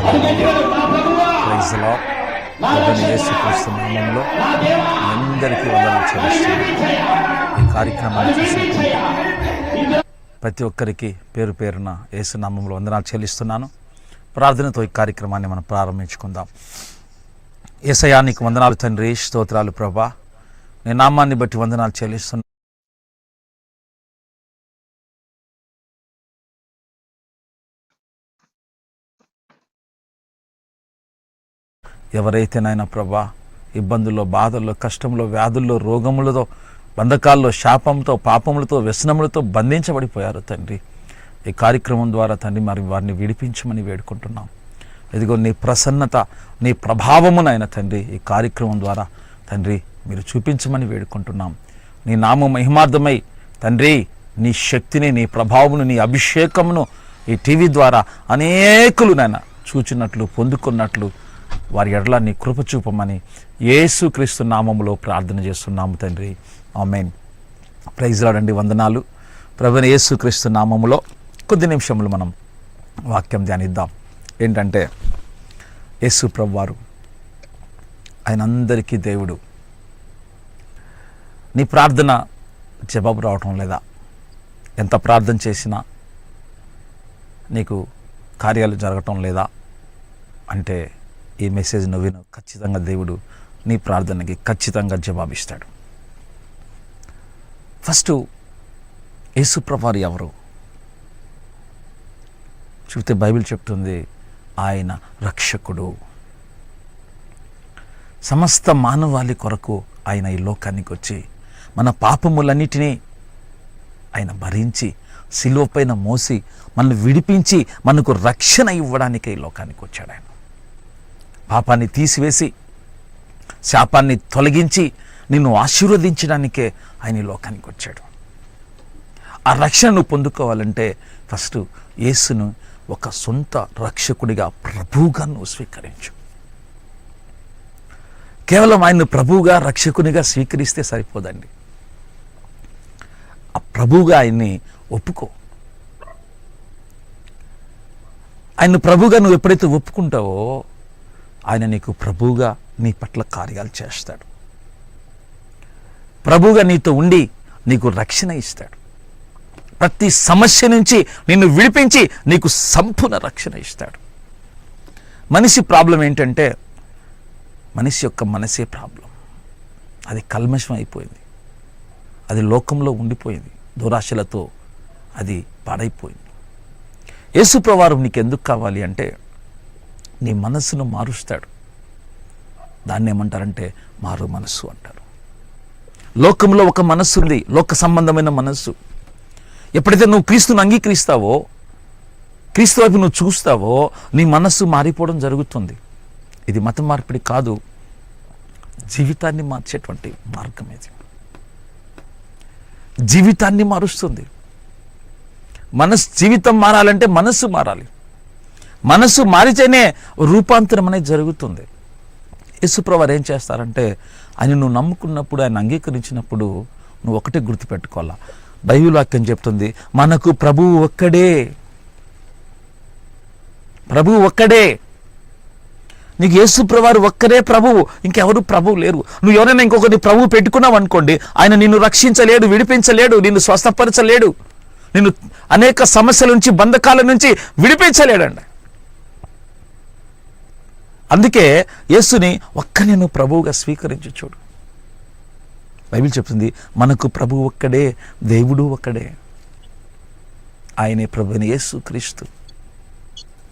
Praise the lord. ప్రభువైన యేసుక్రీస్తు నామములో అందరికీ వందనాలు చెల్లిస్తున్నాను. ఈ కార్యక్రమాన్ని చూసినటువంటి ప్రతి ఒక్కరికి పేరు పేరున యేసు నామములో వందనాలు చెల్లిస్తున్నాను. ప్రార్థనతో ఈ కార్యక్రమాన్ని మనం ప్రారంభించుకుందాం. యేసయ్యా నీకు వందనాలు తండ్రి, స్తోత్రాలు ప్రభా. నీ నామాన్ని బట్టి వందనాలు చెల్లిస్తున్నాను. ఎవరైతే నాయన ప్రభా ఇబ్బందుల్లో, బాధల్లో, కష్టంలో, వ్యాధుల్లో, రోగములతో, బంధకాల్లో, శాపంతో, పాపములతో, వ్యసనములతో బంధించబడిపోయారు తండ్రి. ఈ కార్యక్రమం ద్వారా తండ్రి మరి వారిని విడిపించమని వేడుకుంటున్నాం. ఇదిగో నీ ప్రసన్నత, నీ ప్రభావమునైన తండ్రి ఈ కార్యక్రమం ద్వారా తండ్రి మీరు చూపించమని వేడుకుంటున్నాం. నీ నామ మహిమార్థమై తండ్రి నీ శక్తిని, నీ ప్రభావమును, నీ అభిషేకమును ఈ టీవీ ద్వారా అనేకులు నాయన చూచినట్లు, పొందుకున్నట్లు వారి ఎడల నీ కృప చూపమని యేసుక్రీస్తు నామములో ప్రార్థన చేస్తున్నాము తండ్రి. ఆమేన్. ప్రైజ్ లార్డ్ అండి. వందనాలు. ప్రభువైన యేసుక్రీస్తు నామములో కొద్ది నిమిషములు మనం వాక్యం ధ్యానిద్దాం. ఏంటంటే యేసు ప్రభువారు ఆయన అందరికీ దేవుడు. నీ ప్రార్థన జవాబు రావటం లేదా? ఎంత ప్రార్థన చేసినా నీకు కార్యాలు జరగటం లేదా అంటే ఈ మెసేజ్ నువ్వు విను. ఖచ్చితంగా దేవుడు నీ ప్రార్థనకి ఖచ్చితంగా జవాబిస్తాడు. ఫస్ట్ యేసు ప్రభువారు ఎవరు చూస్తే బైబిల్ చెప్తుంది ఆయన రక్షకుడు. సమస్త మానవాళి కొరకు ఆయన ఈ లోకానికి వచ్చి మన పాపములన్నిటినీ ఆయన భరించి శిలువ పైన మోసి మనల్ని విడిపించి మనకు రక్షణ ఇవ్వడానికి ఈ లోకానికి వచ్చాడు. ఆయన పాపాన్ని తీసివేసి శాపాన్ని తొలగించి నిన్ను ఆశీర్వదించడానికే ఆయన ఈ లోకానికి వచ్చాడు. ఆ రక్షణను పొందుకోవాలంటే ఫస్ట్ యేసును ఒక సొంత రక్షకుడిగా, ప్రభువుగా నువ్వు స్వీకరించు. కేవలం ఆయన్ను ప్రభువుగా, రక్షకునిగా స్వీకరిస్తే సరిపోదండి. ఆ ప్రభువుగా ఆయన్ని ఒప్పుకో. ఆయన్ను ప్రభువుగా నువ్వు ఎప్పుడైతే ఒప్పుకుంటావో ఆయన నీకు ప్రభువుగా నీ పట్ల కార్యాలు చేస్తాడు. ప్రభువుగా నీతో ఉండి నీకు రక్షణ ఇస్తాడు. ప్రతి సమస్య నుంచి నిన్ను విడిపించి నీకు సంపూర్ణ రక్షణ ఇస్తాడు. మనిషి ప్రాబ్లం ఏంటంటే మనిషి యొక్క మనసే ప్రాబ్లం. అది కల్మషం అయిపోయింది. అది లోకంలో ఉండిపోయింది. దురాశలతో అది పాడైపోయింది. యేసు ప్రభువారు నీకు ఎందుకు కావాలి అంటే నీ మనస్సును మారుస్తాడు. దాన్ని ఏమంటారంటే మారు మనస్సు అంటారు. లోకంలో ఒక మనస్సు ఉంది, లోక సంబంధమైన మనస్సు. ఎప్పుడైతే నువ్వు క్రీస్తుని అంగీకరిస్తావో, క్రీస్తు వైపు నువ్వు చూస్తావో నీ మనస్సు మారిపోవడం జరుగుతుంది. ఇది మత మార్పిడి కాదు, జీవితాన్ని మార్చేటువంటి మార్గం ఇది. జీవితాన్ని మారుస్తుంది. జీవితం మారాలంటే మనస్సు మారాలి. మనస్సు మారితేనే రూపాంతరం అనేది జరుగుతుంది. యేసు ప్రభువారు ఏం చేస్తారంటే ఆయన నువ్వు నమ్ముకున్నప్పుడు, ఆయన అంగీకరించినప్పుడు నువ్వు ఒకటే గుర్తుపెట్టుకోవాలా. బైబిల్ వాక్యం చెప్తుంది మనకు ప్రభువు ఒక్కడే. ప్రభువు ఒక్కడే. నీకు యేసు ప్రభువారు ఒక్కరే ప్రభువు, ఇంకెవరు ప్రభువు లేరు. నువ్వు ఎవరైనా ఇంకొకటి ప్రభువు పెట్టుకున్నావు అనుకోండి, ఆయన నిన్ను రక్షించలేడు, విడిపించలేడు, నిన్ను స్వస్థపరచలేడు, నిన్ను అనేక సమస్యల నుంచి, బంధకాల నుంచి విడిపించలేడండి. అందుకే యేసుని ఒక్కనే నువ్వు ప్రభువుగా స్వీకరించి చూడు. బైబిల్ చెప్తుంది మనకు ప్రభువు ఒక్కడే, దేవుడు ఒక్కడే. ఆయనే ప్రభువైన యేసు క్రీస్తు.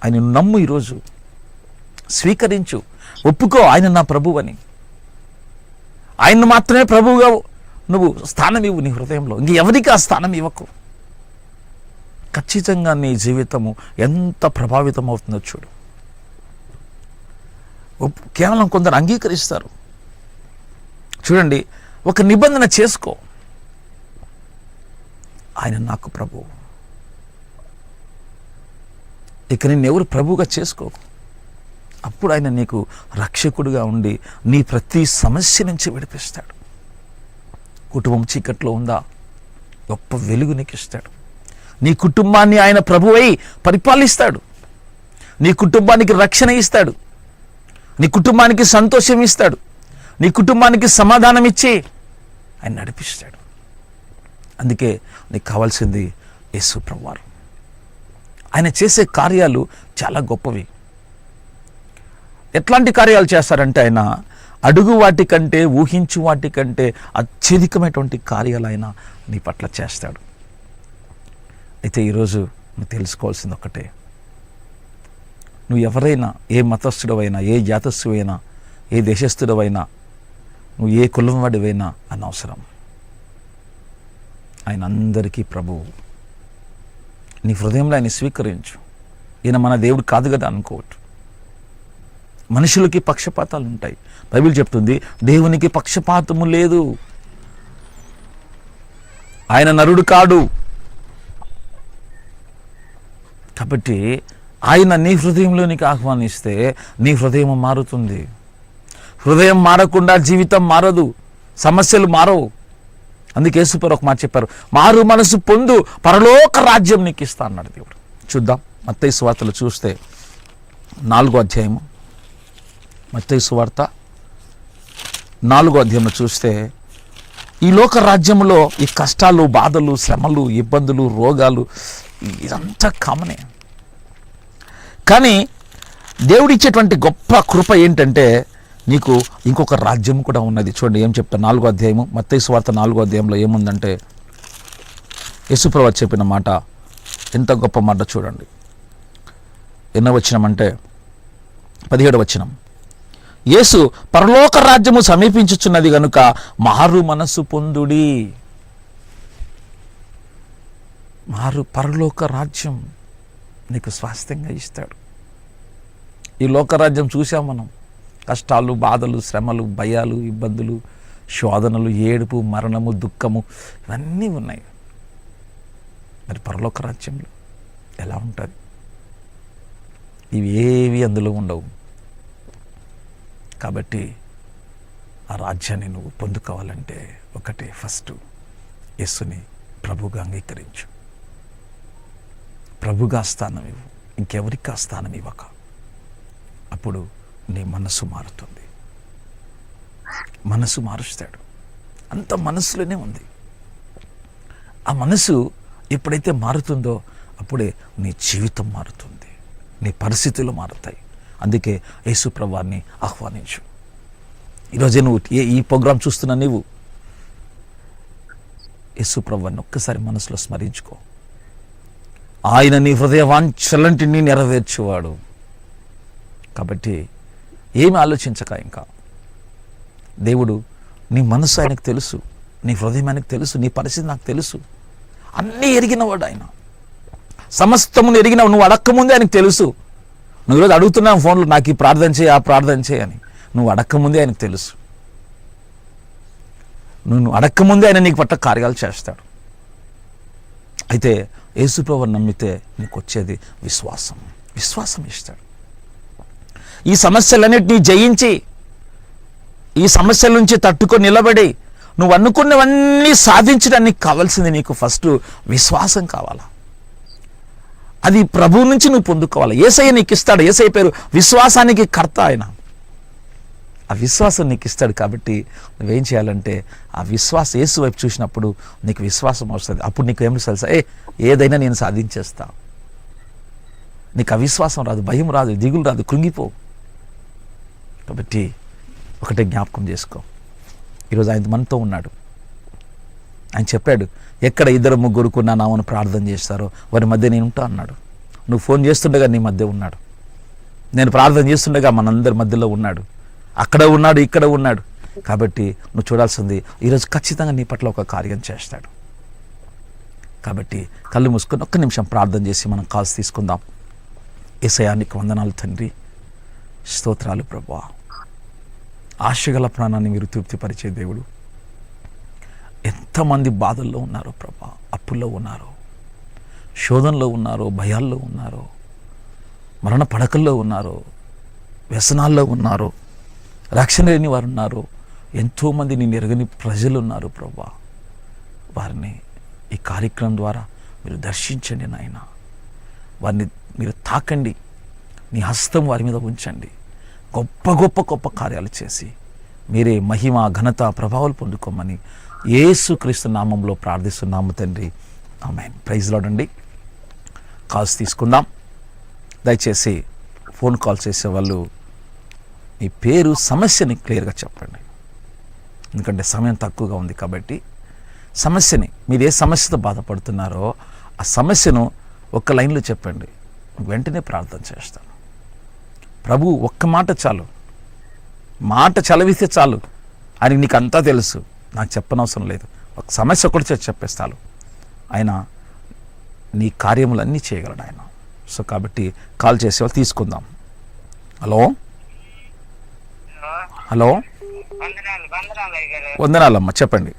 ఆయన నమ్ము, ఈరోజు స్వీకరించు, ఒప్పుకో ఆయన నా ప్రభువు అని. ఆయన్ను మాత్రమే ప్రభువుగా నువ్వు స్థానం ఇవ్వు నీ హృదయంలో. ఇంక ఎవరికి ఆ స్థానం ఇవ్వకు. ఖచ్చితంగా నీ జీవితము ఎంత ప్రభావితం అవుతుందో చూడు. కేవలం కొందరు అంగీకరిస్తారు. చూడండి, ఒక నిబంధన చేసుకో, ఆయన నాకు ప్రభువు. ఇక నిన్నెవరు ప్రభువుగా చేసుకోకు. అప్పుడు ఆయన నీకు రక్షకుడిగా ఉండి నీ ప్రతి సమస్య నుంచి విడిపిస్తాడు. కుటుంబం చీకట్లో ఉందా, గొప్ప వెలుగు నీకు ఇస్తాడు. నీ కుటుంబాన్ని ఆయన ప్రభువై పరిపాలిస్తాడు. నీ కుటుంబానికి రక్షణ ఇస్తాడు, నీ కుటుంబానికి సంతోషం ఇస్తాడు, నీ కుటుంబానికి సమాధానం ఇచ్చి ఆయన నడిపిస్తాడు. అందుకే నీకు కావాల్సింది యేసు ప్రభువారు. ఆయన చేసే కార్యాలు చాలా గొప్పవి. ఎట్లాంటి కార్యాలు చేస్తారంటే ఆయన అడుగు వాటికంటే, ఊహించు వాటికంటే అత్యధికమైనటువంటి కార్యాలు ఆయన నీ పట్ల చేస్తాడు. అయితే ఈరోజు నువ్వు తెలుసుకోవాల్సింది ఒకటే, నువ్వు ఎవరైనా, ఏ మతస్థుడవైనా, ఏ జాతస్థుడైనా, ఏ దేశస్థుడవైనా, నువ్వు ఏ కులం వాడివైనా అనవసరం. ఆయన అందరికీ ప్రభువు. నీ హృదయంలో ఆయన స్వీకరించు. ఈయన మన దేవుడు కాదు కదా అనుకోవట్టు. మనుషులకి పక్షపాతాలు ఉంటాయి. బైబిల్ చెప్తుంది దేవునికి పక్షపాతము లేదు. ఆయన నరుడు కాడు. కాబట్టి ఆయన నీ హృదయంలోనికి ఆహ్వానిస్తే నీ హృదయం మారుతుంది. హృదయం మారకుండా జీవితం మారదు, సమస్యలు మారవు. అందుకే యేసుప్రభు ఒక మాట చెప్పారు, మారు మనసు పొందు, పరలోక రాజ్యం నీకు ఇస్తా అన్నాడు దేవుడు. చూద్దాం మత్తయి సువార్తలు చూస్తే 4వ అధ్యాయము, మత్తయి సువార్త 4వ అధ్యాయంలో చూస్తే ఈ లోక రాజ్యంలో ఈ కష్టాలు, బాధలు, శ్రమలు, ఇబ్బందులు, రోగాలు ఇదంతా కామనే. కానీ దేవుడిచ్చేటువంటి గొప్ప కృప ఏంటంటే నీకు ఇంకొక రాజ్యం కూడా ఉన్నది. చూడండి ఏం చెప్తా 4వ అధ్యాయము, మత్తయి సువార్త 4వ అధ్యాయంలో ఏముందంటే యేసుప్రభు చెప్పిన మాట ఎంత గొప్ప మాట చూడండి. ఎన్నో వచనం అంటే 17వ వచనం. యేసు పరలోక రాజ్యము సమీపించుచున్నది గనుక మారు మనస్సు పొందుడి. పరలోక రాజ్యం నీకు స్వాస్థ్యంగా ఇస్తాడు. ఈ లోకరాజ్యం చూసాం మనం, కష్టాలు, బాధలు, శ్రమలు, భయాలు, ఇబ్బందులు, శోధనలు, ఏడుపు, మరణము, దుఃఖము ఇవన్నీ ఉన్నాయి. మరి పరలోక రాజ్యంలో ఎలా ఉంటుంది? ఇవి ఏవి అందులో ఉండవు. కాబట్టి ఆ రాజ్యాన్ని నువ్వు పొందుకోవాలంటే ఒకటే, ఫస్ట్ యేసుని ప్రభుగా అంగీకరించు. ప్రభుగా స్థానం ఇవ్వు, ఇంకెవరికి ఆ స్థానం ఇవ్వక. అప్పుడు నీ మనసు మారుతుంది. మనసు మారుస్తాడు. అంత మనసులోనే ఉంది. ఆ మనసు ఎప్పుడైతే మారుతుందో అప్పుడే నీ జీవితం మారుతుంది, నీ పరిస్థితులు మారుతాయి. అందుకే యేసు ప్రభువాన్ని ఆహ్వానించు. ఈరోజే నువ్వు ఈ ప్రోగ్రాం చూస్తున్నా, నీవు యేసు ప్రభువాన్ని ఒక్కసారి మనసులో స్మరించుకో. ఆయన నీ హృదయ వాంఛలన్నిటినీ నెరవేర్చేవాడు. కాబట్టి ఏమి ఆలోచించక, ఇంకా దేవుడు నీ మనసు ఆయనకు తెలుసు, నీ హృదయం ఆయనకు తెలుసు, నీ పరిస్థితి నాకు తెలుసు. అన్నీ ఎరిగినవాడు ఆయన, సమస్తమును ఎరిగినవాడు. నువ్వు అడక్కముందే ఆయనకు తెలుసు. నువ్వు ఈరోజు అడుగుతున్నావు ఫోన్లో, నాకు ఈ ప్రార్థన చేయి, ఆ ప్రార్థన చేయి అని. నువ్వు అడక్కముందే ఆయనకు తెలుసు. నువ్వు అడక్కముందే ఆయన నీకు పట్ల కార్యాలు చేస్తాడు. అయితే యేసుప్రభువుని నమ్మితే నీకు వచ్చేది విశ్వాసం. విశ్వాసం ఇస్తాడు. ఈ సమస్యలన్నిటినీ జయించి, ఈ సమస్యల నుంచి తట్టుకొని నిలబడి నువ్వు అనుకున్నవన్నీ సాధించడానికి కావాల్సింది నీకు ఫస్ట్ విశ్వాసం కావాలా. అది ప్రభువు నుంచి నువ్వు పొందుకోవాలి. యేసయ్య నీకు ఇస్తాడు. యేసయ్య పేరు విశ్వాసానికి కర్త. ఆయన ఆ విశ్వాసం నీకు ఇస్తాడు. కాబట్టి నువ్వేం చేయాలంటే ఆ విశ్వాసం యేసు వైపు చూసినప్పుడు నీకు విశ్వాసం వస్తుంది. అప్పుడు నీకు ఏమి తెలుసా, ఏదైనా నేను సాధించేస్తా. నీకు అవిశ్వాసం రాదు, భయం రాదు, దిగులు రాదు, కృంగిపో. కాబట్టి ఒకటే జ్ఞాపకం చేసుకో, ఈరోజు ఆయన మనతో ఉన్నాడు. ఆయన చెప్పాడు, ఎక్కడ 2-3 నా నామమున ప్రార్థన చేస్తారో వారి మధ్య నేను ఉంటా అన్నాడు. నువ్వు ఫోన్ చేస్తుండగా నీ మధ్య ఉన్నాడు. నేను ప్రార్థన చేస్తుండగా మనందరి మధ్యలో ఉన్నాడు. అక్కడ ఉన్నాడు, ఇక్కడ ఉన్నాడు. కాబట్టి నువ్వు చూడాల్సింది ఈరోజు ఖచ్చితంగా నీ పట్ల ఒక కార్యం చేస్తాడు. కాబట్టి కళ్ళు మూసుకొని ఒక్క నిమిషం ప్రార్థన చేసి మనం కాల్స్ తీసుకుందాం. యేసయ్యా నీకు వందనాలు తండ్రి, స్తోత్రాలు ప్రభువా. ఆశగల ప్రాణాన్ని మీరు తృప్తిపరిచే దేవుడు. ఎంతమంది బాధల్లో ఉన్నారో ప్రభా, అప్పుల్లో ఉన్నారో, శోధనలో ఉన్నారో, భయాల్లో ఉన్నారో, మరణ పడకల్లో ఉన్నారో, వ్యసనాల్లో ఉన్నారో, రక్షణ లేని వారు ఉన్నారు. ఎంతోమంది నేను ఎరగని ప్రజలు ఉన్నారు ప్రభా. వారిని ఈ కార్యక్రమం ద్వారా మీరు దర్శించండి నాయన. వారిని మీరు తాకండి, నీ హస్తం వారి మీద ఉంచండి. గొప్ప గొప్ప గొప్ప కార్యాలు చేసి మీరే మహిమ ఘనత ప్రభావాలు పొందుకోమని యేసుక్రీస్తు నామంలో ప్రార్థిస్తున్నాము తండ్రి. ఆమేన్. ప్రైజ్ లార్డ్ అండి. కాల్స్ తీసుకుందాం. దయచేసి ఫోన్ కాల్ చేసేవాళ్ళు మీ పేరు, సమస్యని క్లియర్గా చెప్పండి. ఎందుకంటే సమయం తక్కువగా ఉంది కాబట్టి సమస్యని, మీరు ఏ సమస్యతో బాధపడుతున్నారో ఆ సమస్యను ఒక్క లైన్లో చెప్పండి. వెంటనే ప్రార్థన చేస్తాను. ప్రభు ఒక్క మాట చాలు, మాట చలవిస్తే చాలు. ఆయనకి నీకు అంతా తెలుసు, నాకు చెప్పనవసరం లేదు. ఒక సమస్య ఒకటి చెప్పేస్తాను, ఆయన నీ కార్యములన్నీ చేయగలడు ఆయన. సో కాబట్టి కాల్ చేసేవాళ్ళు తీసుకుందాం. హలో హలో, వందనాలమ్మ, చెప్పండి.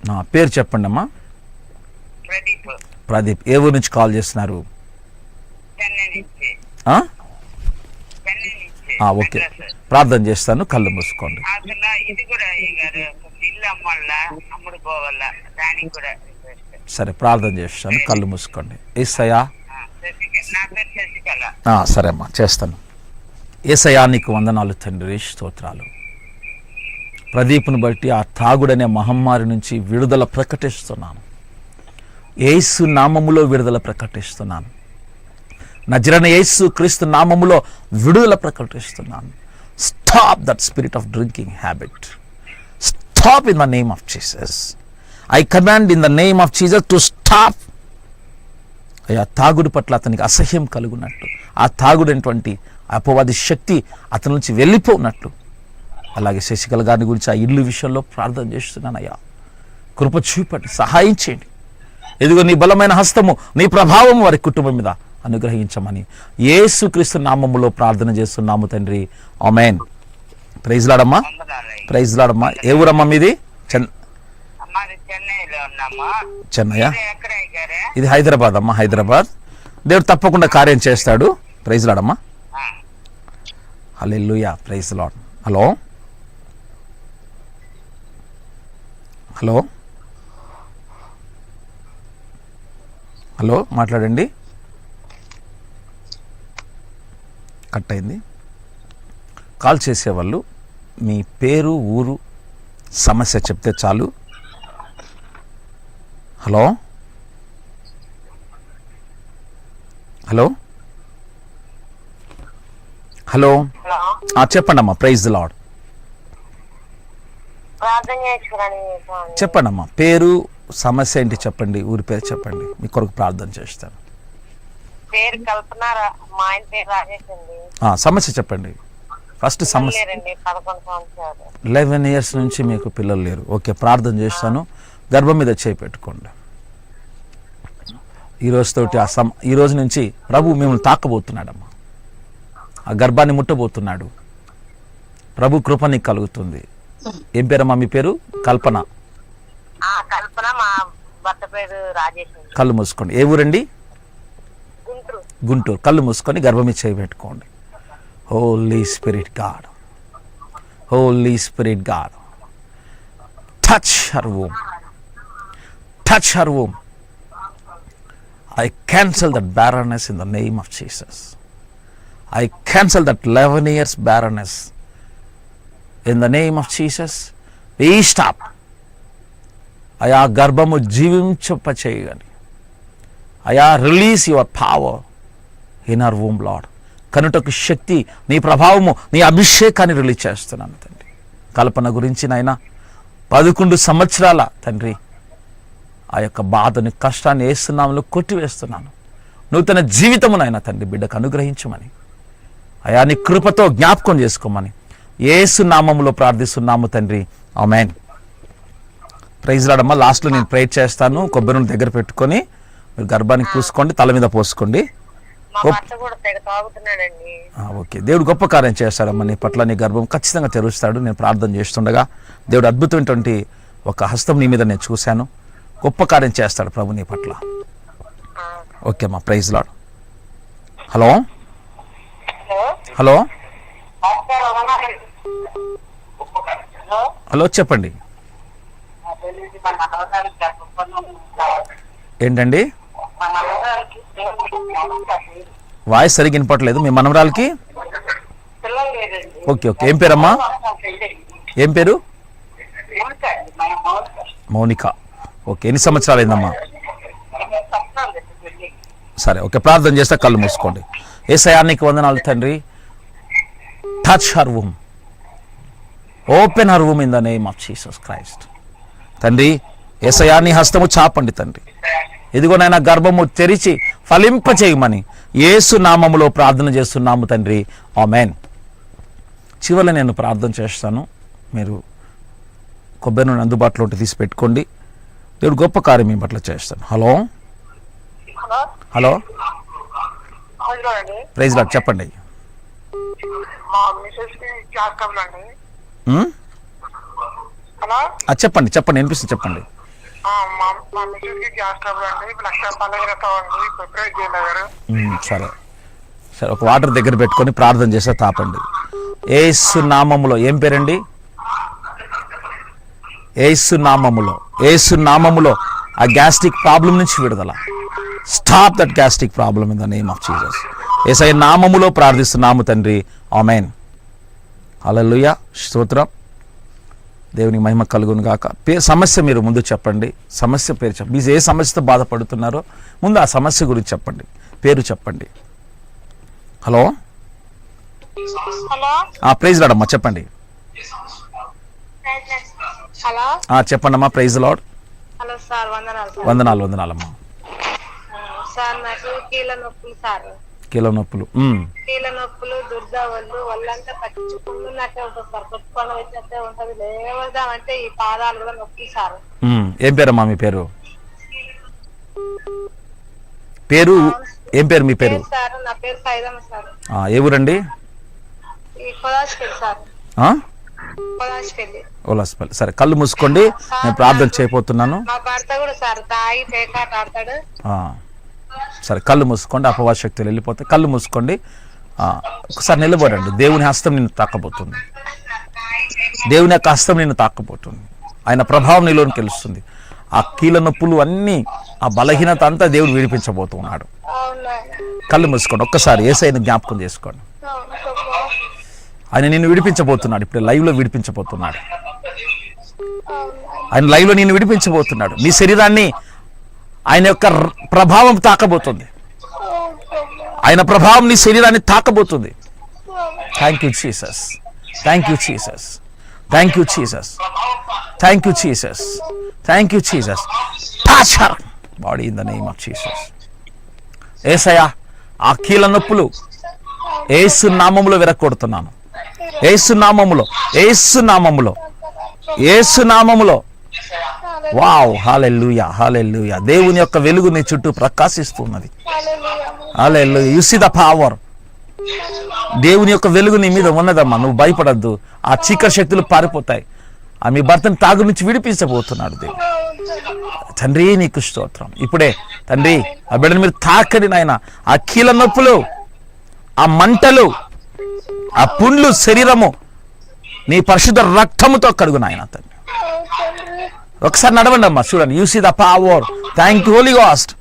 నా పేరు చెప్పండి అమ్మా. ప్రదీప్. ఏ ఊరు నుంచి కాల్ చేస్తున్నారు? ఓకే, ప్రార్థన చేస్తాను. కళ్ళు మూసుకోండి. సరే, ప్రార్థన చేస్తాను. కళ్ళు మూసుకోండి. యేసయ్యా, సరే అమ్మా, చేస్తాను. యేసయ్యా, నీకు వందనాలు తండ్రి, స్తోత్రాలు. ప్రదీప్ను బట్టి ఆ తాగుడనే మహమ్మారి నుంచి విడుదల ప్రకటిస్తున్నాను. యేసు నామములో విడుదల ప్రకటిస్తున్నాను. నజరేయుడైన యేసు క్రీస్తు నామములో విడుదల ప్రకటిస్తున్నాను. Stop that spirit of drinking habit. Stop in the name of Jesus. I command in the name of Jesus to stop. అయ్యా, తాగుడు పట్ల అతనికి అసహ్యం కలుగునట్టు, ఆ తాగుడైనటువంటి అపవాది శక్తి అతని నుంచి వెళ్ళిపోనట్లు, అలాగే శశికళ గారిని గురించి ఆ ఇల్లు విషయంలో ప్రార్థన చేస్తున్నాను. అయ్యా, కృప చూపండి, సహాయం చేయండి. ఎదుగో నీ బలమైన హస్తము, నీ ప్రభావం వారి కుటుంబం మీద అనుగ్రహించమని యేసుక్రీస్తు నామములో ప్రార్థన చేస్తున్నాము తండ్రి. Amen. Praise Lord. Praise Lord. ఏ ఊరమ్మా మీది? చెన్నయ్య. ఇది హైదరాబాద్ అమ్మా, హైదరాబాద్. దేవుడు తప్పకుండా కార్యం చేస్తాడు. ప్రైజ్ లార్డ్ అమ్మా. Hallelujah. Praise Lord. Hello hello hello, మాట్లాడండి. కట్ అయింది. కాల్ చేసేవాళ్ళు మీ పేరు, ఊరు, సమస్య చెప్తే చాలు. హలో హలో హలో, చెప్పండి అమ్మా. Praise the Lord. చెప్పండి అమ్మా. పేరు, సమస్య ఏంటి చెప్పండి, ఊరి పేరు చెప్పండి, మీ కొరకు ప్రార్థన చేస్తాను. పేరు కల్పన, మా ఆయన పేరు రాజేష్ అండి. సమస్య చెప్పండి ఫస్ట్. సమస్య 11 years నుంచి మీకు పిల్లలు లేరు. ఓకే, ప్రార్థన చేస్తాను. గర్భం మీద చేయి పెట్టుకోండి. ఈ రోజు నుంచి ప్రభు మిమ్మల్ని తాకబోతున్నాడమ్మా. ఆ గర్భాన్ని ముట్టబోతున్నాడు. ప్రభు కృప నీకు కలుగుతుంది. ఏం పేరమ్మా మీ పేరు? కల్పన. కల్పన, మా భర్త పేరు రాజేష్. కళ్ళు మూసుకోండి. ఏ ఊరండి? గుంటూరు. కళ్ళు మూసుకొని గర్భం మీద చేయి పెట్టుకోండి. Holy Spirit God, Holy Spirit God, touch her womb, touch her womb. I cancel that barrenness in the name of Jesus. I cancel that 11 years barrenness in the name of Jesus. Be stop. అయా గర్భము జీవించప చేయగని. అయా release your power in our womb, Lord. కనుటకు శక్తి, నీ ప్రభావము, నీ అభిషేకాన్ని release చేస్తున్నాను తండ్రి. కల్పన గురించి నాయనా 11 సంవత్సరాల తండ్రి ఆ యొక్క బాధని, కష్టాన్ని యేసు నామములో కొట్టివేస్తున్నాను. నూతన జీవితమునైనా తండ్రి బిడ్డకు అనుగ్రహించమని, అయా నీ కృపతో జ్ఞాపకం చేసుకోమని యేసు నామములో ప్రార్థిస్తున్నాము తండ్రి. ఆమేన్. ప్రైజ్ లార్డ్ అమ్మా. లాస్ట్లో నేను ప్రేయర్ చేస్తాను. కొబ్బరి నూనె దగ్గర పెట్టుకొని మీరు గర్భానికి పూసుకోండి, తల మీద పోసుకోండి. ఓకే, దేవుడు గొప్ప కార్యం చేస్తాడమ్మా నీ పట్ల. నీ గర్భం ఖచ్చితంగా తెరుస్తాడు. నేను ప్రార్థన చేస్తుండగా దేవుడు అద్భుతమైనటువంటి ఒక హస్తం నీ మీద నేను చూశాను. గొప్ప కార్యం చేస్తాడు ప్రభు నీ పట్ల. ఓకే అమ్మా. Praise Lord. Hello hello hello, చెప్పండి. ఏంటండి మా మనవరాలికి వాయిస్ సరిగ్గా వినపట్లేదు. మీ మనవరాలకి పిల్లలు లేదండి. Okay okay. ఏం పేరమ్మా? ఏం పేరు? మౌనిక. ఓకే. ఎన్ని సంవత్సరాలు అయిందమ్మా? సరే ఓకే. ప్రార్థన చేస్తే కళ్ళు మూసుకోండి. యేసయ్యా నీకు వందనాలు తండ్రి. Touch her womb, open her womb in the name of Jesus Christ. తండ్రి యేసయ్యా నీ హస్తము చాపండి తండ్రి. ఇదిగోనైనా గర్భము తెరిచి ఫలింప చేయమని యేసు నామములో ప్రార్థన చేస్తున్నాము తండ్రి. ఆమేన్. చివరిలో నేను ప్రార్థన చేస్తాను. మీరు కొబ్బరి నూనె అందుబాటులో ఉంటే తీసి పెట్టుకోండి. దేవుడు గొప్ప కార్యం మీ పట్ల చేస్తాను. Hello hello praise Lord. చెప్పండి. చెప్పండి చెప్పండి వినిపిస్తుంది. చెప్పండి. సరే సరే. ఒక వాటర్ దగ్గర పెట్టుకొని ప్రార్థన చేస్తే తాపండి. యేసు నామములో. ఏం పేరండి? యేసు నామములో, యేసు నామములో ఆ గ్యాస్ట్రిక్ ప్రాబ్లం నుంచి విడుదల. Stop that gastric problem in the name of Jesus. Yesayya నామములో ప్రార్థిస్తున్నాము తండ్రి. ఆమేన్. హల్లెలూయా. స్తోత్రం. దేవుని మహిమ కలుగును గాక. సమస్య మీరు ముందు చెప్పండి. సమస్య పేరు చెప్పండి. మీరు ఏ సమస్యతో బాధపడుతున్నారో ముందు ఆ సమస్య గురించి చెప్పండి. పేరు చెప్పండి. హలో ప్రైజ్ లార్డ్ అమ్మా. చెప్పండి. చెప్పండి అమ్మా. Praise Lord. హలో సార్, వందనాలు. వందనాలు వందనాలమ్మా. సార్ నాకు కీళ్ళ నొప్పులు సార్. కీళ్ళ నొప్పులు. కీళ్ళ నొప్పులు, దుర్ద ఒళ్ళంతా పచ్చిపున్నట్టే ఉంటుంది సార్. కొట్టుకొని వచ్చినట్టే ఉంటది. లేవదామంటే ఈ పాదాలు కూడా నొప్పి సార్. ఏం పేరమ్మా మీ పేరు? పేరు ఏం పేరు మీ పేరు? సార్ నా పేరు సైదమ్మ సార్. ఏ ఊరండి? కొలాస్పల్లి సార్. ఓలాస్పల్లి. సరే కళ్ళు మూసుకోండి. నేను ప్రార్థన చేయబోతున్నాను. మా భర్త కూడా సార్ తాగి పేకాట ఆడతాడు. సరే కళ్ళు మూసుకోండి. అపవాద శక్తులు వెళ్ళిపోతాయి. కళ్ళు మూసుకోండి. ఒకసారి నిలబడండి. దేవుని హస్తం నిన్ను తాకబోతుంది. దేవుని యొక్క హస్తం నిన్ను తాకబోతుంది. ఆయన ప్రభావం నీలోని తెలుస్తుంది. ఆ కీళ్ళ నొప్పులు అన్నీ, ఆ బలహీనత అంతా దేవుడు విడిపించబోతున్నాడు. కళ్ళు మూసుకోండి. ఒక్కసారి యేసయ్యను జ్ఞాపకం చేసుకోండి. ఆయన నిన్ను విడిపించబోతున్నాడు. ఇప్పుడు లైవ్లో విడిపించబోతున్నాడు. ఆయన లైవ్లో నిన్ను విడిపించబోతున్నాడు. నీ శరీరాన్ని ఆయన యొక్క ప్రభావం తాకబోతుంది. ఆయన ప్రభావం నీ శరీరాన్ని తాకబోతుంది. Thank you Jesus. Thank you Jesus. Thank you Jesus. Thank you Jesus. Thank you Jesus. Touch her body in the name of Jesus. Yesayya ఆ కీళ్ళ నొప్పులు యేసు నామములో విరగొడుతున్నాను. యేసు నామములో, యేసు నామములో, యేసు నామములో. వావ్. హల్లెలూయా. హల్లెలూయా. దేవుని యొక్క వెలుగు నీ చుట్టూ ప్రకాశిస్తున్నది. Hallelujah. You see the power. దేవుని యొక్క వెలుగు నీ మీద ఉన్నదమ్మా. నువ్వు భయపడద్దు. ఆ చీకటి శక్తులు పారిపోతాయి. ఆ మీ భర్తను తాగు నుంచి విడిపించబోతున్నాడు దేవుడు. తండ్రి నీకు స్తోత్రం. ఇప్పుడే తండ్రి ఆ బిడ్డను మీరు తాకడి నాయన. ఆ కీళ్ళ నొప్పులు, ఆ మంటలు, ఆ పుండ్లు శరీరము నీ పరిశుద్ధ రక్తముతో కడుగు నాయన తండ్రి. ఒకసారి నడవండి అమ్మా. చూడండి. You see the power. Thank you holy ghost.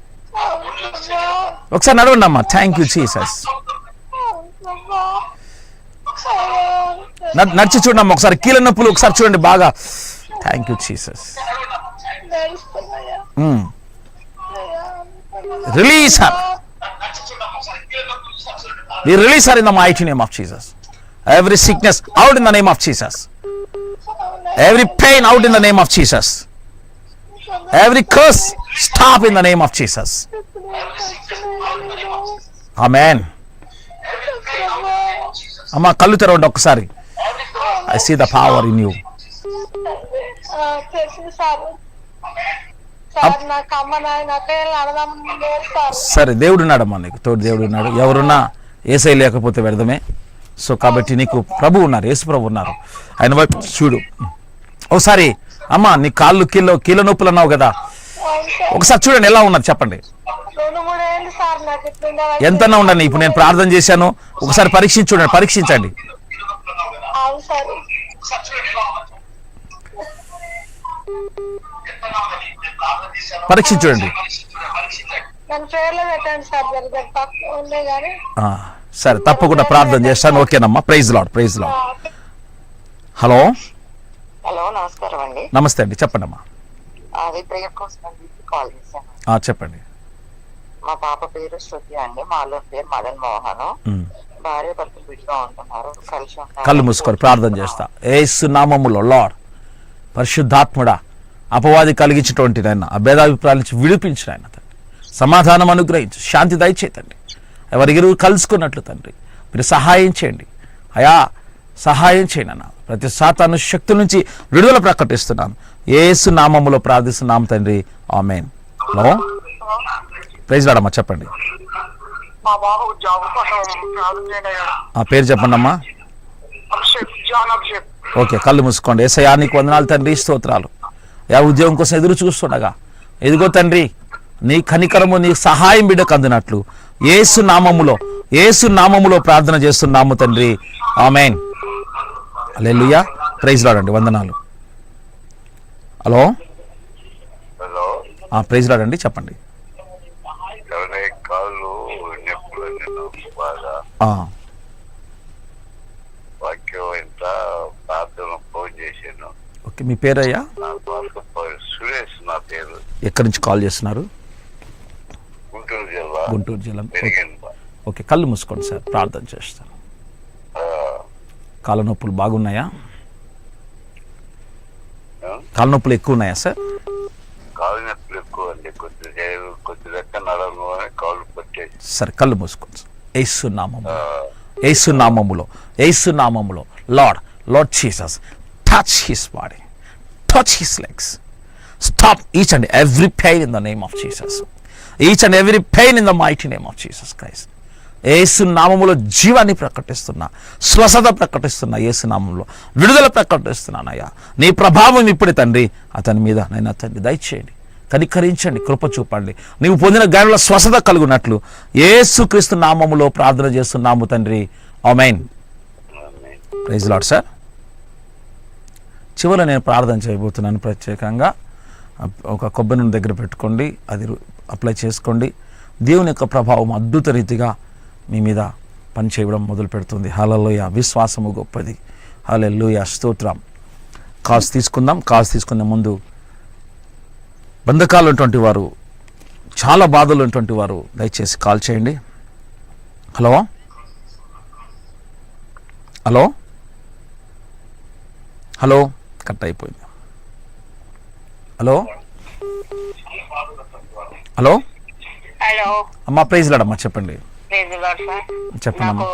ఒకసారి నడవండి అమ్మా. Thank you Jesus. నడిచి చూడండి అమ్మా. ఒకసారి కీళ్ళ నొప్పులు ఒకసారి చూడండి బాగా. Thank you Jesus. Release her. We release her in the mighty name of Jesus. Every sickness out in the name of Jesus. Every pain out in the name of Jesus. Every curse stop in the name of Jesus. Amen. అమ్మా కళ్ళు తెరవండి ఒక్కసారి. I see the power in you. సరే దేవుడు ఉన్నాడమ్మా. నీకు తోడు దేవుడు ఉన్నాడు. ఎవరున్నా యేసయ్య లేకపోతే వ్యర్థమే. సో కాబట్టి నీకు ప్రభు ఉన్నారు. యేసు ప్రభు ఉన్నారు. ఆయన వైపు చూడు. ఒకసారి అమ్మా నీ కాళ్ళు కీళ్ళ నొప్పులు అన్నావు కదా. ఒకసారి చూడండి ఎలా ఉన్నది చెప్పండి. ఎంతన్నా ఉండండి. ఇప్పుడు నేను ప్రార్థన చేశాను. ఒకసారి పరీక్షించండి. పరీక్షించండి. పరీక్షించండి. నన్ను ప్రేయర్లో పెట్టండి సార్. జర తక్కువ ఉండే కానీ. సరే, తప్పకుండా ప్రార్థన చేస్తాను. ఓకేనమ్మా. Praise Lord, praise Lord. Hello hello, నమస్కారం అండి. నమస్తే అండి, చెప్పండి అమ్మా. అది ప్రేయర్ కోసం కాల్ చేశాను. చెప్పండి. మా పాప పేరు శృతి అండి, మా అల్లుడి పేరు మదన్ మోహన్. భార్య భర్తలు విడిగా ఉంటున్నారు, కలిసి ఉంటారు. కళ్ళు మూసుకొని ప్రార్థన చేస్తా. యేసు నామములో లార్డ్ పరిశుద్ధాత్ముడా, అపవాది కలిగించినటువంటి నాయన ఆ భేదాభిప్రాయాల నుంచి విడిపించిన ఆయన తండ్రి, సమాధానం అనుగ్రహించు, శాంతి దయచేతండి. ఎవరిగిరువురు కలుసుకున్నట్లు తండ్రి మీరు సహాయం చేయండి అయా, సహాయం చేయండి అన్న. ప్రతి సాతాను శక్తుల నుంచి విడుదల ప్రకటిస్తున్నాను యేసు నామములో ప్రార్థిస్తున్నాం తండ్రి, ఆమేన్. హలో, ప్రైజ్ లార్డ్ అమ్మా, చెప్పండి. మా బాబు జాబ్ కోసం ప్రార్థన చేయండి. ఆ పేరు చెప్పండి అమ్మా. ఓకే, కళ్ళు మూసుకోండి. యేసయ్యా నీకు వందనాలు తండ్రి, స్తోత్రాలు. ఉద్యోగం కోసం ఎదురు చూస్తుండగా ఎదుగో తండ్రి నీ కనికరము నీ సహాయం బిడ్డకు అందినట్లు యేసు నామములో ప్రార్థన చేస్తున్నాము తండ్రి, ఆమేన్. హల్లెలూయా. ప్రైజ్ లార్డ్ అండి, వందనాలు. హలో, ప్రైజ్ లార్డ్ అండి, చెప్పండి. ఓకే, మీ పేరయ్యా? సురేష్ నా పేరు. ఎక్కడి నుంచి కాల్ చేస్తున్నారు? గుంటూరు జిల్లా. ఓకే, కళ్ళు మూసుకోండి సార్, ప్రార్థన చేస్తాను. కాళ్ళ నొప్పులు బాగున్నాయా? కాళ్ళ నొప్పులు ఎక్కువ ఉన్నాయా సార్? కాళ్ళ నొప్పులు ఎక్కువ అండి, కొద్ది రెక్క నడము కాళ్ళు పట్టేది. సరే, కళ్ళు మూసుకోండి సార్. యేసు నామములో lord Jesus, touch his body, touch his legs, stop each and every pain in the name of Jesus, each and every pain in the mighty name of Jesus Christ. యేసు నామములో జీవాన్ని ప్రకటిస్తున్నా, స్వస్థత ప్రకటిస్తున్నా, యేసు నామములో విడుదల ప్రకటిస్తున్నానయ్యా. నీ ప్రభావం ఇప్పుడే తండ్రి అతని మీద నైనా తండ్రి దయచేయండి, కనికరించండి, కృప చూపండి. నీవు పొందిన గాయాల స్వస్థత కలుగునట్లు యేసుక్రీస్తు నామములో ప్రార్థన చేస్తున్నాము తండ్రి, ఆమేన్. Praise lord sir. చివరి నేను ప్రార్థన చేయబోతున్నాను. ప్రత్యేకంగా ఒక కొబ్బరి నూనె దగ్గర పెట్టుకోండి, అది అప్లై చేసుకోండి. దేవుని యొక్క ప్రభావం అద్భుత రీతిగా మీ మీద పనిచేయడం మొదలు పెడుతుంది. హల్లెలూయా. విశ్వాసము గొప్పది. హల్లెలూయా, స్తోత్రం. కాల్స్ తీసుకుందాం. కాల్స్ తీసుకునే ముందు బంధకాలు ఉన్నటువంటి వారు, చాలా బాధలు ఉన్నటువంటి వారు దయచేసి కాల్ చేయండి. హలో, హలో, హలో, కట్ అయిపోయింది. హలో, హలో, హలో అమ్మా, ప్రైజ్ లార్డ్ అమ్మా, చెప్పండి. చెప్పండి.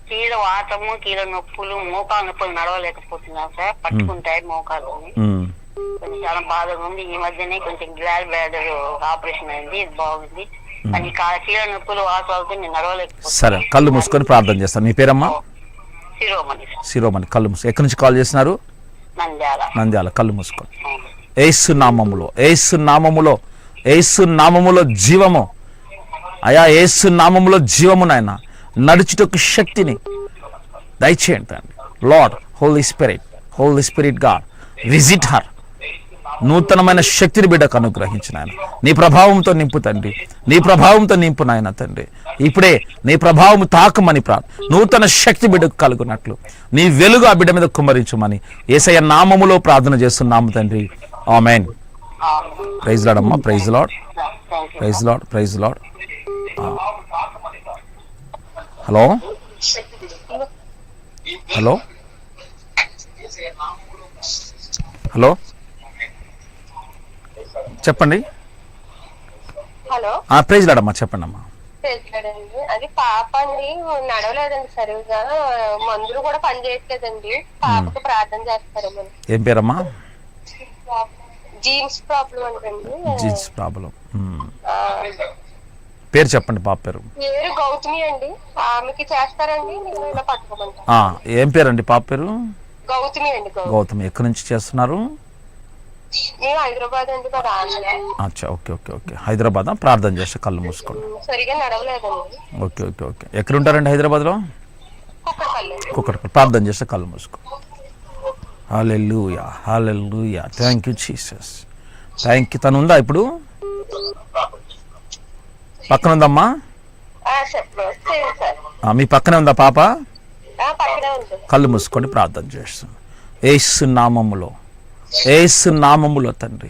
కీళ్ళ వాతము, కీళ్ళ నొప్పులు, మోకాలు నొప్పులు నడవలేకపోతున్నాను సార్. పట్టుకుంటాయి మోకాలు, కొంచెం చాలా బాధగా ఉంది. ఈ మధ్యనే కొంచెం గ్లాల్ బ్యాడర్ ఆపరేషన్ అయింది, ఇది బాగుంది. కానీ కీళ్ళ నొప్పులు వాతాలతో నేను నడవలేకపోతున్నాను. సరే, కళ్ళు మూసుకొని ప్రార్థన చేస్తాను. మీ పేరమ్మా? శిరోమణి. కళ్ళు మూసుకొని. ఎక్కడి నుంచి కాల్ చేస్తున్నారు? నంద్యాల. కళ్ళు మూసుకొని. యేసు నామములో జీవము అయా, యేసు నామములో జీవము నాయన, నడుచుటకు శక్తిని దయచేయండి తండ్రి. Lord, Holy Spirit God, visit her. నూతనమైన శక్తిని బిడ్డకు అనుగ్రహించిన ఆయన, నీ ప్రభావంతో నింపు తండ్రి, నీ ప్రభావంతో నింపు నాయన తండ్రి. ఇప్పుడే నీ ప్రభావం తాకమని నూతన శక్తి బిడ్డకు కలుగునట్లు నీ వెలుగు ఆ బిడ్డ మీద కుమ్మరించమని యేసయ్య నామములో ప్రార్థన చేస్తున్నాము తండ్రి, ఆమేన్. ప్రైజ్ లార్డ్ అమ్మా. Praise Lord. Hello, hello, hello, చెప్పండి. హలో, ప్రైజ్ లార్డ్ అమ్మా, చెప్పండి అమ్మా. అది పాప అండి, నడవలేదండి సరిగ్గా, మందులు కూడా పని చేయట్లేదండి. పాపకు ప్రార్థన చేస్తారేమో. ఏం పేరమ్మా? Jeans problem. పేరు చెప్పండి. పాప పేరు? గౌతమి అండి. ఆమెకి చేస్తారండి, ఇలా పట్టుకోమంటారు. ఏం పేరండి పాప పేరు? గౌతమి అండి. గౌతమి. ఎక్కడి నుంచి చేస్తున్నారు? హైదరాబాద్ అండి. అచ్చా, ఓకే. హైదరాబాద్. ప్రార్థన చేస్తే కళ్ళు మూసుకోండి. సరిగా నడవలేదండి. ఓకే. ఎక్కడ ఉంటారండి హైదరాబాద్లో? కుక్కడపల్లి. ప్రార్థన చేస్తే కళ్ళు మూసుకో. Hallelujah. Thank you Jesus. Thank you. తను ఉందా ఇప్పుడు? పక్కన ఉందమ్మా? చెప్పండి సార్. మీ పక్కనే ఉందా పాప? పక్కనే ఉంది. కళ్ళు మూసుకొని ప్రార్థన చేస్తాం. యేసు నామములో, యేసు నామములో తండ్రి,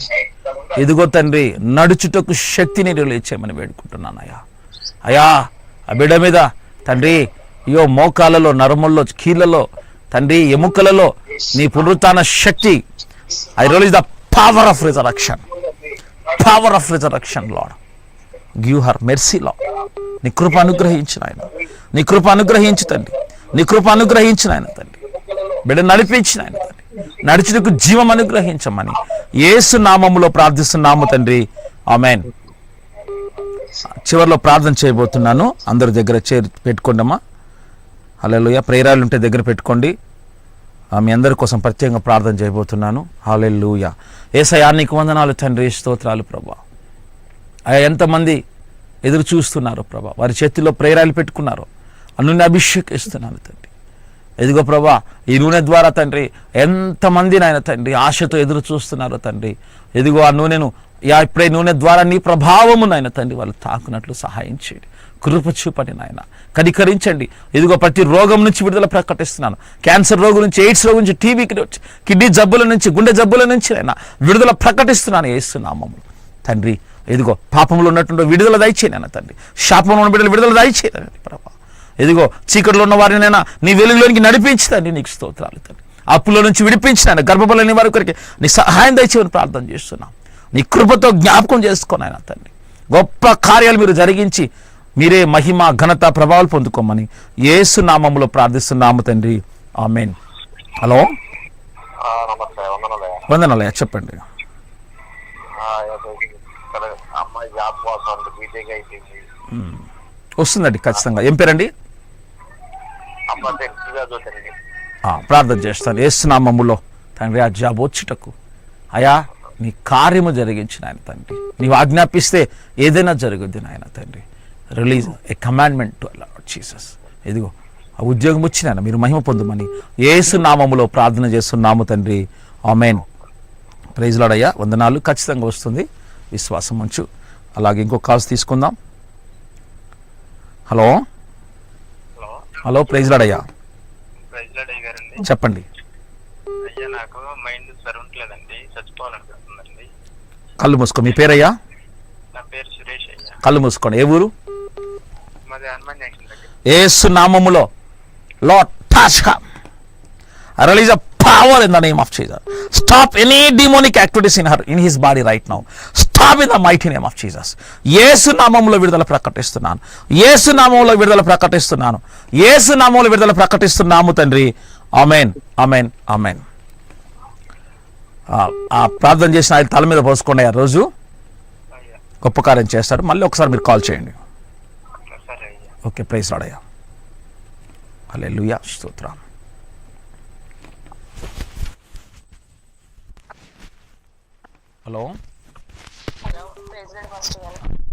ఇదిగో తండ్రి నడుచుటకు శక్తిని రిలీజ్ చేయమని వేడుకుంటున్నాను అయ్యా. అయ్యా ఆ బిడ్డ మీద తండ్రి అయ్యో మోకాలలో, నరముల్లో, కీళ్ళలో తండ్రి, ఎముకలలో నీ పునరుత్థాన శక్తి. I release the power of resurrection, power of resurrection Lord. Give her mercy Lord. నీ కృప అనుగ్రహించిన ఆయన, నీ కృప అనుగ్రహించు తండ్రి, నీ కృప అనుగ్రహించిన ఆయన తండ్రి. బిడ్డ నడిపించిన ఆయన తండ్రి, నడిచినకు జీవం అనుగ్రహించమని యేసు నామములో ప్రార్థిస్తున్నాము తండ్రి. ఆమేన్. చివరిలో ప్రార్థన చేయబోతున్నాను. అందరి దగ్గర పెట్టుకోండమ్మా. హల్లెలూయా. ప్రేరాలు ఉంటే దగ్గర పెట్టుకోండి. మీ అందరి కోసం ప్రత్యేకంగా ప్రార్థన చేయబోతున్నాను. హల్లెలూయా. యేసయ్యా నీకు వందనాలు తండ్రి, స్తోత్రాలు ప్రభా. అయ్యా ఎంతమంది ఎదురు చూస్తున్నారు ప్రభా, వారి చేతిలో ప్రేరాలు పెట్టుకున్నారు. నూనె అభిషేకిస్తున్నాను తండ్రి. ఎదుగో ప్రభా, ఈ నూనె ద్వారా తండ్రి ఎంతమంది నాయన తండ్రి ఆశతో ఎదురు చూస్తున్నారు తండ్రి. ఎదుగో ఆ నూనెను ఇప్పుడే నూనె ద్వారా నీ ప్రభావము నాయన తండ్రి వాళ్ళు తాకునట్లు సహాయం చేయండి. కృప చూపండి నాయన, కనికరించండి. ఇదిగో ప్రతి రోగం నుంచి విడుదల ప్రకటిస్తున్నాను. క్యాన్సర్ రోగం నుంచి, ఎయిడ్స్ రోగం నుంచి, టీబీకి నుంచి, కిడ్నీ జబ్బుల నుంచి, గుండె జబ్బుల నుంచి నాయన విడుదల ప్రకటిస్తున్నాను యేసు నామములో తండ్రి. ఇదిగో పాపంలో ఉన్నటువంటి విడుదల దయచేయను నాయన తండ్రి. శాపంలో ఉన్న బిడ్డలు విడుదల దయచేయను ప్రభా. ఇదిగో చీకటిలో ఉన్న వారినైనా నీ వెలుగులోనికి నడిపించుతండి. నీకు స్తోత్రాలు తండ్రి. అప్పుల నుంచి విడిపించిన గర్భఫలం వారి కొరికి నీ సహాయం దయచేయని ప్రార్థన చేస్తున్నాం. నీ కృపతో జ్ఞాపకం చేసుకున్నాయన తండ్రి. గొప్ప కార్యాలు మీరు జరిగించి మీరే మహిమ, ఘనత, ప్రభావాలు పొందుకోమని యేసు నామములో ప్రార్థిస్తున్నాము తండ్రి. ఆమేన్. హలో, వందనాలయ్య. చెప్పండి. అమ్మాయి జాబ్ కోసం బీటెక్ అయిపోయింది. వస్తుందండి ఖచ్చితంగా. ఏం పేరండి? ప్రార్థన చేస్తాను యేసు నామములో తండ్రి. ఆ జాబ్ వచ్చుటకు అయా నీ కార్యము జరిగించిన ఆయన తండ్రి. నీవు ఆజ్ఞాపిస్తే ఏదైనా జరుగుద్ది నాయన తండ్రి. Release A commandment to lord Jesus. ఇదిగో ఆ ఉద్యోగం వచ్చినాయన మీరు మహిమ పొందుమని యేసు నామములో ప్రార్థన చేస్తున్నాము తండ్రి. ఆమేన్. ప్రైజ్ లార్డ్ అయ్యా. వందనాలు. ఖచ్చితంగా వస్తుంది, విశ్వాసం ఉంచు. అలాగే ఇంకో కాల్స్ తీసుకుందాం. Hello, hello. ప్రైజ్ లార్డ్ అయ్యా. చెప్పండి. అయ్యా నాకు మైండ్ సరవట్లేదండి, చచ్చిపోవాలనిపిస్తుందండి. కళ్ళు మూసుకో. మీ పేరయ్యా? నా పేరు సురేష్ అయ్యా. కళ్ళు మూసుకోండి. ఏ ఊరు? మాది హనుమాన్ జంక్షన్ దగ్గర. యేసు నామములో lord touch him. I release a power in the name of Jesus. Stop any demonic activities in his body right now. Stop in the mighty name of Jesus. యేసు నామములో విడుదల ప్రకటిస్తున్నాను. యేసు నామములో విడుదల ప్రకటిస్తున్నాను. యేసు నామములో విడుదల ప్రకటిస్తున్నాము తండ్రి. ఆమేన్, ఆమేన్, ఆమేన్. ఆ ప్రార్థన చేసిన ఆయన తల మీద పోసుకోండి. ఆ రోజు గొప్ప కార్యం చేస్తారు. మళ్ళీ ఒకసారి మీరు కాల్ చేయండి. ఓకే. ప్రైజ్ లార్డ్ అయ్యా. హల్లెలూయా. స్తోత్రం. హలో, హలో, ప్రెసిడెంట్ మాస్టర్ గారు.